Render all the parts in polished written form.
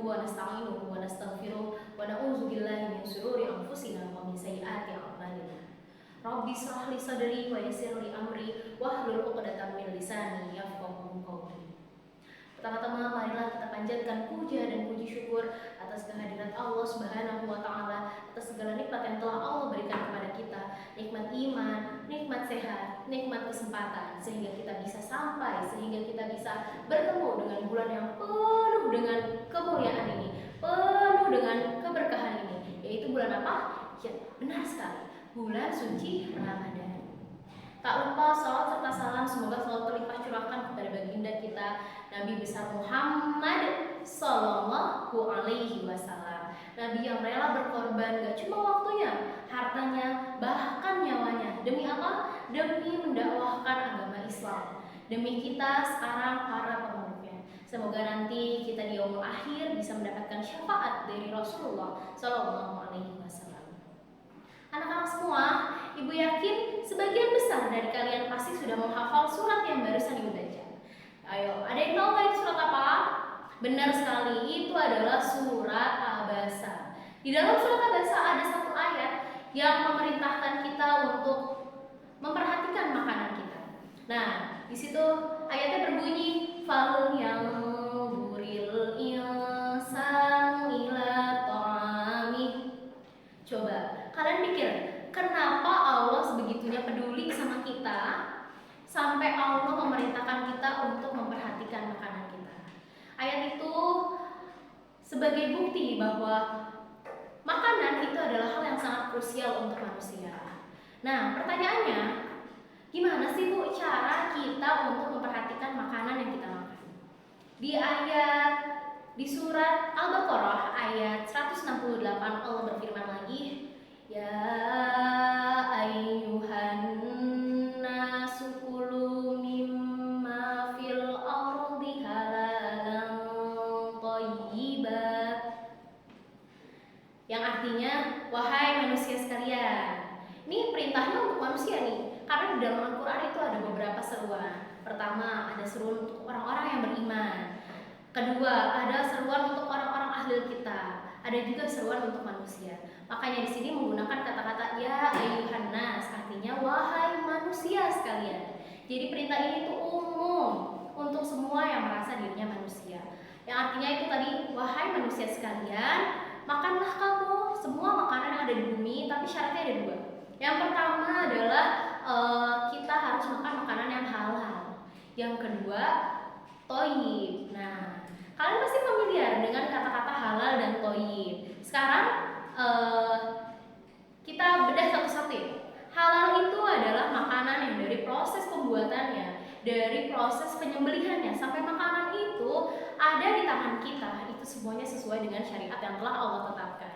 wa nasta'inuhu wa nastaghfiruh wa na'udzu billahi min syururi anfusina wa min sayyiati a'malina. Rabbi shrah li sadri wa yassir li amri wahlul 'uqdatam min lisani yafqahu qawli. Pertama-tama marilah kita panjatkan puja dan puji syukur atas kehadirat Allah Subhanahu wa taala, atas segala nikmat yang telah Allah berikan kepada kita, nikmat iman, nikmat sehat, nikmat kesempatan, sehingga kita bisa sampai, sehingga kita bisa bertemu dengan bulan yang penuh dengan kemuliaan ini, penuh dengan keberkahan ini, yaitu bulan apa? Ya, benar sekali, bulan suci Ramadan. Tak lupa salawat serta salam semoga selalu terlimpah curahkan kepada baginda kita Nabi besar Muhammad Sallallahu Alaihi Wasallam. Nabi yang rela berkorban gak cuma waktunya, hartanya, bahkan nyawanya. Demi apa? Demi mendakwahkan agama Islam. Demi kita sekarang para pemeluknya. Semoga nanti kita di yaumul akhir bisa mendapatkan syafaat dari Rasulullah Sallallahu Alaihi Wasallam. Anak-anak semua, ibu yakin sebagian besar dari kalian pasti sudah menghafal surat yang barusan ibu baca. Ayo, ada yang tahu nggak itu surat apa? Benar sekali, itu adalah surat Abasa. Di dalam surat Abasa ada satu ayat yang memerintahkan kita untuk memperhatikan makanan kita. Nah, di situ ayatnya berbunyi fal yang buril insanu ila ta'amih. Coba kalian pikir, kenapa Allah sebegitunya peduli sama kita sampai Allah memerintahkan kita untuk memperhatikan makanan kita. Ayat itu sebagai bukti bahwa makanan itu adalah hal yang sangat krusial untuk manusia. Nah, pertanyaannya, gimana sih Bu cara kita untuk memperhatikan makanan yang kita makan? Di surat Al-Baqarah ayat 168 Allah berfirman lagi, ya ayyuhan nasu kulu mimma fil ardi halalan thayyiban, yang artinya wahai manusia sekalian. Ini perintahnya untuk manusia nih, karena di dalam Al-Quran itu ada beberapa seruan. Pertama, ada seruan untuk orang-orang yang beriman. Kedua, ada seruan untuk orang-orang ahli kitab. Ada juga seruan untuk manusia. Makanya di sini menggunakan kata-kata ya ayyuhan nas, artinya wahai manusia sekalian. Jadi perintah ini tuh umum untuk semua yang merasa dirinya manusia. Yang artinya itu tadi, wahai manusia sekalian, makanlah kamu semua makanan yang ada di bumi, tapi syaratnya ada dua. Yang pertama adalah kita harus makan makanan yang halal. Yang kedua, thayyib. Nah, kalian pasti familiar dengan kata-kata halal dan thayyib. Sekarang kita bedah satu-satu ya. Halal itu adalah makanan yang dari proses pembuatannya, dari proses penyembelihannya sampai makanan itu ada di tangan kita, itu semuanya sesuai dengan syariat yang telah Allah tetapkan.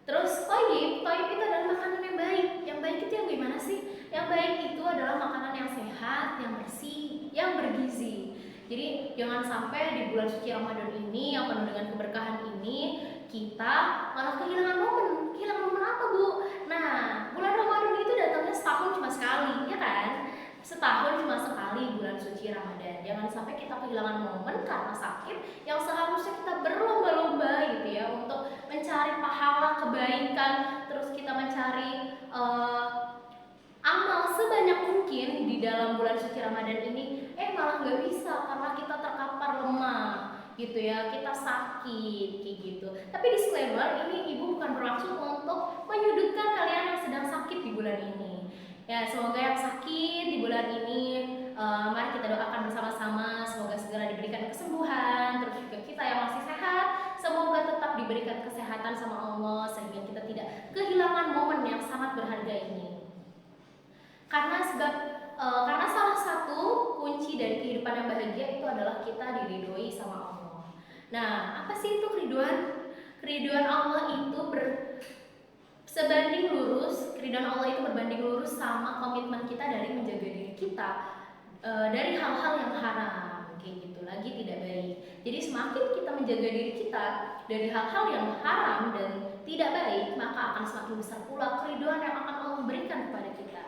Terus thayyib itu adalah makanan yang baik. Yang baik itu yang gimana sih? Yang baik itu adalah makanan yang sehat, yang bersih, yang bergizi. Jadi jangan sampai di bulan suci Ramadan ini yang penuh dengan keberkahan ini kita malah kehilangan momen. Kehilangan momen apa Bu? Nah, bulan Ramadan itu datangnya setahun cuma sekali, ya kan? Setahun cuma sekali bulan suci Ramadan. Jangan sampai kita kehilangan momen karena sakit yang seharusnya kita berlomba-lomba gitu ya untuk mencari pahala kebaikan, terus kita mencari amal sebanyak mungkin di dalam bulan suci Ramadan ini, malah nggak bisa karena kita terkapar lemah gitu ya, kita sakit kayak gitu. Tapi disclaimer, ini ibu bukan bermaksud untuk menyudutkan kalian yang sedang sakit di bulan ini. Ya, semoga yang sakit di bulan ini, mari kita doakan bersama-sama semoga segera diberikan kesembuhan. Terus juga kita yang masih sehat, semoga tetap diberikan kesehatan sama Allah sehingga kita tidak kehilangan momen yang sangat berharga ini. Karena salah satu kunci dari kehidupan yang bahagia itu adalah kita diridhoi sama Allah. Nah, apa sih itu keriduan? Keriduan Allah itu sebanding lurus, keriduan Allah itu berbanding lurus sama komitmen kita dari menjaga diri kita dari hal-hal yang haram, kayak gitu lagi tidak baik. Jadi semakin kita menjaga diri kita dari hal-hal yang haram dan tidak baik, maka akan semakin besar pula keriduan yang akan Allah berikan kepada kita.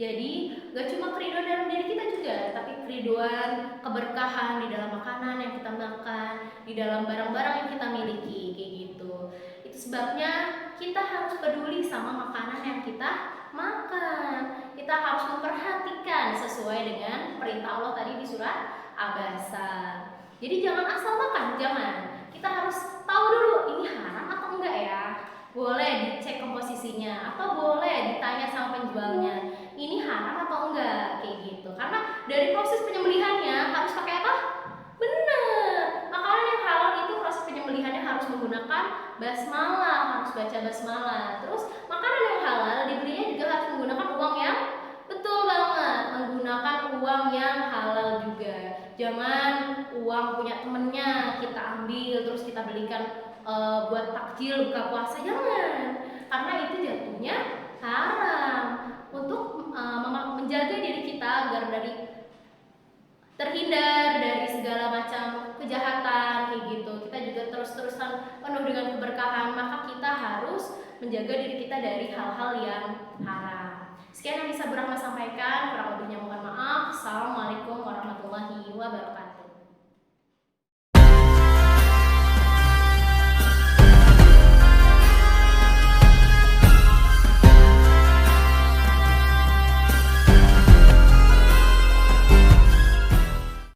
Jadi gak cuma keriduan dalam diri kita juga, tapi keriduan, keberkahan di dalam makanan yang kita makan, di dalam barang-barang yang kita miliki, kayak gitu. Itu sebabnya kita harus peduli sama makanan yang kita makan. Kita harus memperhatikan sesuai dengan perintah Allah tadi di surat Abasa. Jadi jangan asal makan, jangan. Kita harus tahu dulu ini haram atau enggak ya. Boleh dicek komposisinya, atau boleh ditanya sama penjualnya, ini haram atau enggak, kayak gitu. Karena dari proses penyembelihannya harus pakai apa? Bener, makanan yang halal itu proses penyembelihannya harus menggunakan basmalah, harus baca basmalah. Terus makanan yang halal dibelinya juga harus menggunakan uang yang betul banget, menggunakan uang yang halal juga. Jangan uang punya temennya kita ambil terus kita belikan buat takjil buka puasa, jangan, karena itu jatuhnya haram. Untuk menjaga diri kita agar terhindar dari segala macam kejahatan kayak gitu, kita juga terus-terusan penuh dengan keberkahan, maka kita harus menjaga diri kita dari hal-hal yang haram. Sekian yang bisa Burahma sampaikan, kurang lebihnya mohon maaf. Assalamualaikum warahmatullahi wabarakatuh.